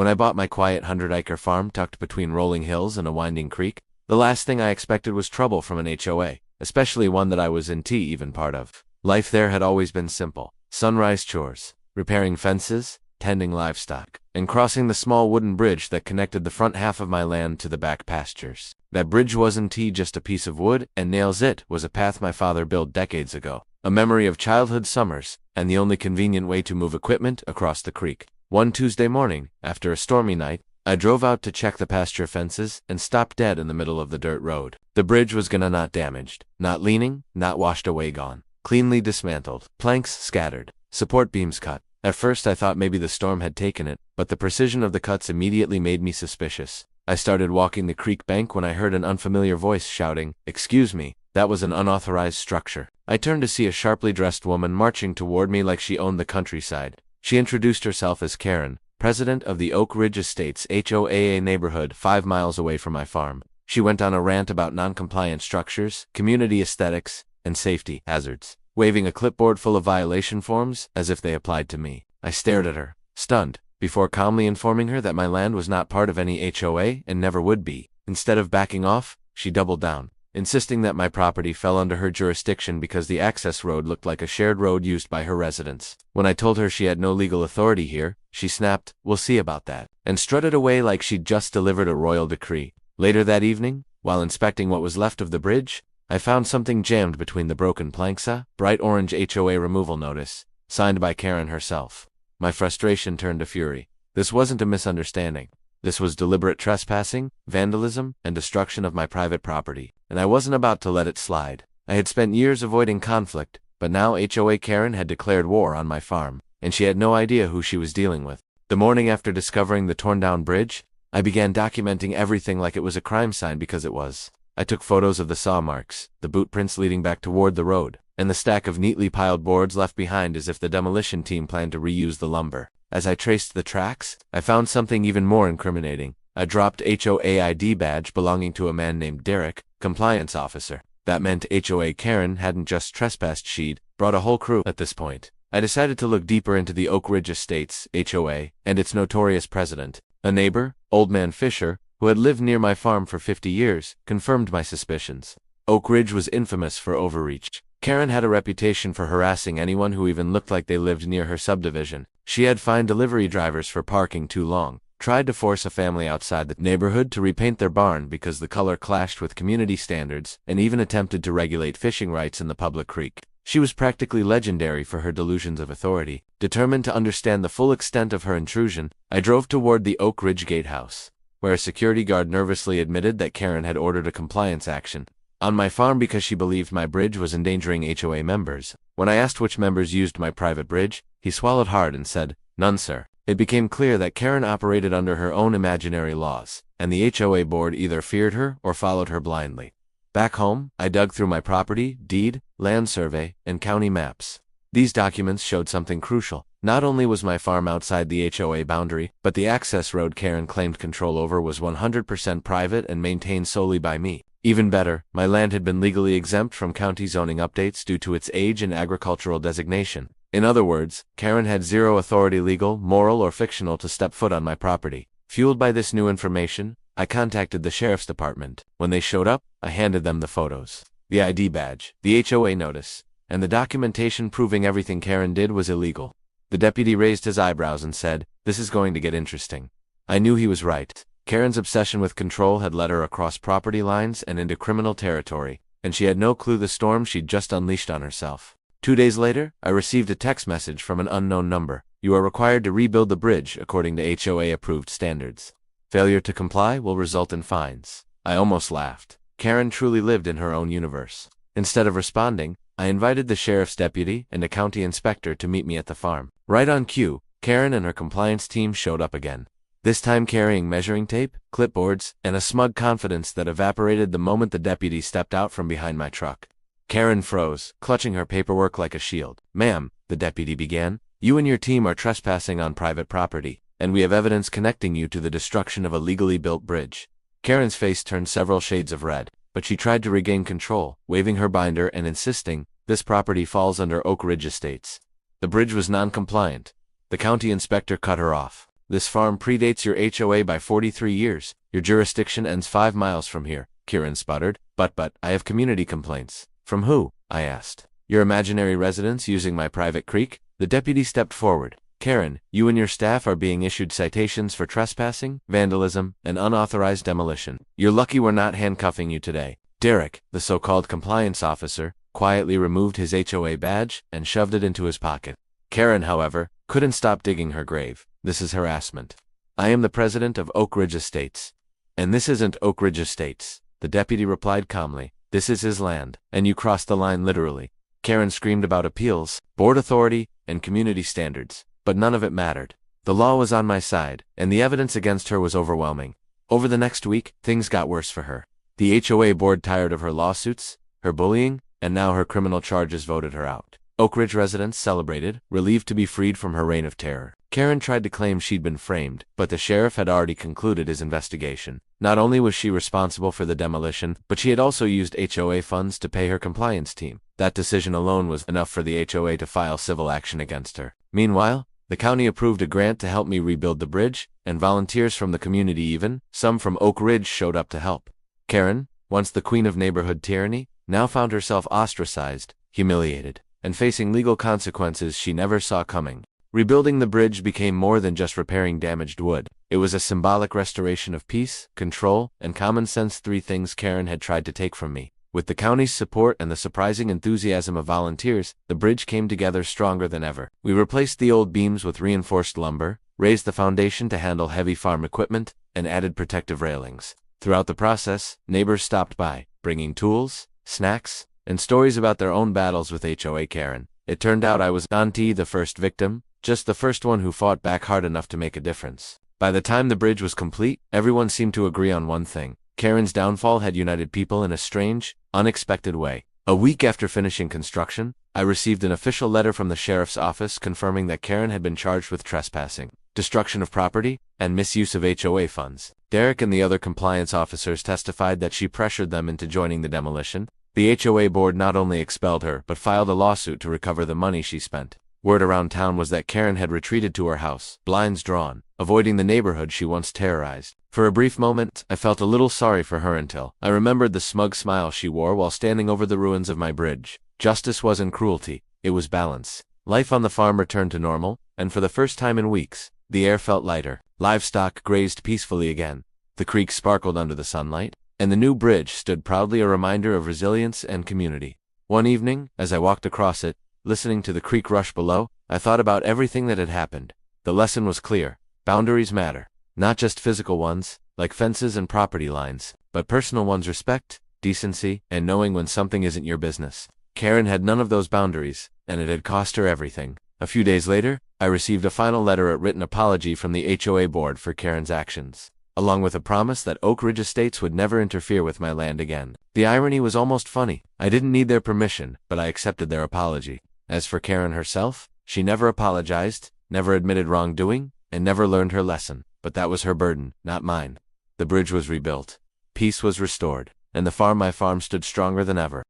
When I bought my quiet 100-acre farm tucked between rolling hills and a winding creek, the last thing I expected was trouble from an HOA, especially one that I was even part of. Life there had always been simple. Sunrise chores, repairing fences, tending livestock, and crossing the small wooden bridge that connected the front half of my land to the back pastures. That bridge wasn't just a piece of wood and nails, it was a path my father built decades ago, a memory of childhood summers, and the only convenient way to move equipment across the creek. One Tuesday morning, after a stormy night, I drove out to check the pasture fences and stopped dead in the middle of the dirt road. The bridge was not damaged, not leaning, not washed away, gone. Cleanly dismantled, planks scattered, support beams cut. At first I thought maybe the storm had taken it, but the precision of the cuts immediately made me suspicious. I started walking the creek bank when I heard an unfamiliar voice shouting, "Excuse me." That was an unauthorized structure. I turned to see a sharply dressed woman marching toward me like she owned the countryside. She introduced herself as Karen, president of the Oak Ridge Estates HOA neighborhood 5 miles away from my farm. She went on a rant about non-compliant structures, community aesthetics, and safety hazards, waving a clipboard full of violation forms as if they applied to me. I stared at her, stunned, before calmly informing her that my land was not part of any HOA and never would be. Instead of backing off, she doubled down, insisting that my property fell under her jurisdiction because the access road looked like a shared road used by her residents. When I told her she had no legal authority here, she snapped, "We'll see about that," and strutted away like she'd just delivered a royal decree. Later that evening, while inspecting what was left of the bridge, I found something jammed between the broken planks, a bright orange HOA removal notice, signed by Karen herself. My frustration turned to fury. This wasn't a misunderstanding. This was deliberate trespassing, vandalism, and destruction of my private property, and I wasn't about to let it slide. I had spent years avoiding conflict, but now HOA Karen had declared war on my farm, and she had no idea who she was dealing with. The morning after discovering the torn-down bridge, I began documenting everything like it was a crime scene, because it was. I took photos of the saw marks, the boot prints leading back toward the road, and the stack of neatly piled boards left behind as if the demolition team planned to reuse the lumber. As I traced the tracks, I found something even more incriminating: a dropped HOA ID badge belonging to a man named Derek, compliance officer. That meant HOA Karen hadn't just trespassed, she'd brought a whole crew. At this point, I decided to look deeper into the Oak Ridge Estates HOA and its notorious president. A neighbor, Old Man Fisher, who had lived near my farm for 50 years, confirmed my suspicions. Oak Ridge was infamous for overreach. Karen had a reputation for harassing anyone who even looked like they lived near her subdivision. She had fined delivery drivers for parking too long, tried to force a family outside the neighborhood to repaint their barn because the color clashed with community standards, and even attempted to regulate fishing rights in the public creek. She was practically legendary for her delusions of authority. Determined to understand the full extent of her intrusion, I drove toward the Oak Ridge Gatehouse, where a security guard nervously admitted that Karen had ordered a compliance action on my farm because she believed my bridge was endangering HOA members. When I asked which members used my private bridge, he swallowed hard and said, "None, sir." It became clear that Karen operated under her own imaginary laws, and the HOA board either feared her or followed her blindly. Back home, I dug through my property, deed, land survey, and county maps. These documents showed something crucial. Not only was my farm outside the HOA boundary, but the access road Karen claimed control over was 100% private and maintained solely by me. Even better, my land had been legally exempt from county zoning updates due to its age and agricultural designation. In other words, Karen had zero authority, legal, moral, or fictional, to step foot on my property. Fueled by this new information, I contacted the sheriff's department. When they showed up, I handed them the photos, the ID badge, the HOA notice, and the documentation proving everything Karen did was illegal. The deputy raised his eyebrows and said, "This is going to get interesting." I knew he was right. Karen's obsession with control had led her across property lines and into criminal territory, and she had no clue the storm she'd just unleashed on herself. 2 days later, I received a text message from an unknown number. "You are required to rebuild the bridge according to HOA-approved standards. Failure to comply will result in fines." I almost laughed. Karen truly lived in her own universe. Instead of responding, I invited the sheriff's deputy and a county inspector to meet me at the farm. Right on cue, Karen and her compliance team showed up again. This time carrying measuring tape, clipboards, and a smug confidence that evaporated the moment the deputy stepped out from behind my truck. Karen froze, clutching her paperwork like a shield. "Ma'am," the deputy began, "you and your team are trespassing on private property, and we have evidence connecting you to the destruction of a legally built bridge." Karen's face turned several shades of red, but she tried to regain control, waving her binder and insisting, "This property falls under Oak Ridge Estates. The bridge was non-compliant." The county inspector cut her off. This farm predates your HOA by 43 years. Your jurisdiction ends 5 miles from here, Karen sputtered. But, I have community complaints. From who? I asked. Your imaginary residents using my private creek? The deputy stepped forward. Karen, you and your staff are being issued citations for trespassing, vandalism, and unauthorized demolition. You're lucky we're not handcuffing you today. Derek, the so-called compliance officer, quietly removed his HOA badge and shoved it into his pocket. Karen, however, couldn't stop digging her grave. This is harassment. I am the president of Oak Ridge Estates. And this isn't Oak Ridge Estates, the deputy replied calmly. This is his land, and you crossed the line literally. Karen screamed about appeals, board authority, and community standards, but none of it mattered. The law was on my side, and the evidence against her was overwhelming. Over the next week, things got worse for her. The HOA board tired of her lawsuits, her bullying, and now her criminal charges voted her out. Oak Ridge residents celebrated, relieved to be freed from her reign of terror. Karen tried to claim she'd been framed, but the sheriff had already concluded his investigation. Not only was she responsible for the demolition, but she had also used HOA funds to pay her compliance team. That decision alone was enough for the HOA to file civil action against her. Meanwhile, the county approved a grant to help me rebuild the bridge, and volunteers from the community, even some from Oak Ridge, showed up to help. Karen, once the queen of neighborhood tyranny, now found herself ostracized, humiliated, and facing legal consequences she never saw coming. Rebuilding the bridge became more than just repairing damaged wood. It was a symbolic restoration of peace, control, and common sense, 3 things Karen had tried to take from me. With the county's support and the surprising enthusiasm of volunteers, the bridge came together stronger than ever. We replaced the old beams with reinforced lumber, raised the foundation to handle heavy farm equipment, and added protective railings. Throughout the process, neighbors stopped by, bringing tools, snacks, and stories about their own battles with HOA Karen. It turned out I was not the first victim, just the first one who fought back hard enough to make a difference. By the time the bridge was complete, everyone seemed to agree on one thing. Karen's downfall had united people in a strange, unexpected way. A week after finishing construction, I received an official letter from the sheriff's office confirming that Karen had been charged with trespassing, destruction of property, and misuse of HOA funds. Derek and the other compliance officers testified that she pressured them into joining the demolition. The HOA board not only expelled her, but filed a lawsuit to recover the money she spent. Word around town was that Karen had retreated to her house, blinds drawn, avoiding the neighborhood she once terrorized. For a brief moment, I felt a little sorry for her until I remembered the smug smile she wore while standing over the ruins of my bridge. Justice wasn't cruelty, it was balance. Life on the farm returned to normal, and for the first time in weeks, the air felt lighter. Livestock grazed peacefully again. The creek sparkled under the sunlight, and the new bridge stood proudly, a reminder of resilience and community. One evening, as I walked across it, listening to the creek rush below, I thought about everything that had happened. The lesson was clear. Boundaries matter. Not just physical ones, like fences and property lines, but personal ones: respect, decency, and knowing when something isn't your business. Karen had none of those boundaries, and it had cost her everything. A few days later, I received a final letter, a written apology from the HOA board for Karen's actions, along with a promise that Oak Ridge Estates would never interfere with my land again. The irony was almost funny. I didn't need their permission, but I accepted their apology. As for Karen herself, she never apologized, never admitted wrongdoing, and never learned her lesson. But that was her burden, not mine. The bridge was rebuilt. Peace was restored, and my farm stood stronger than ever.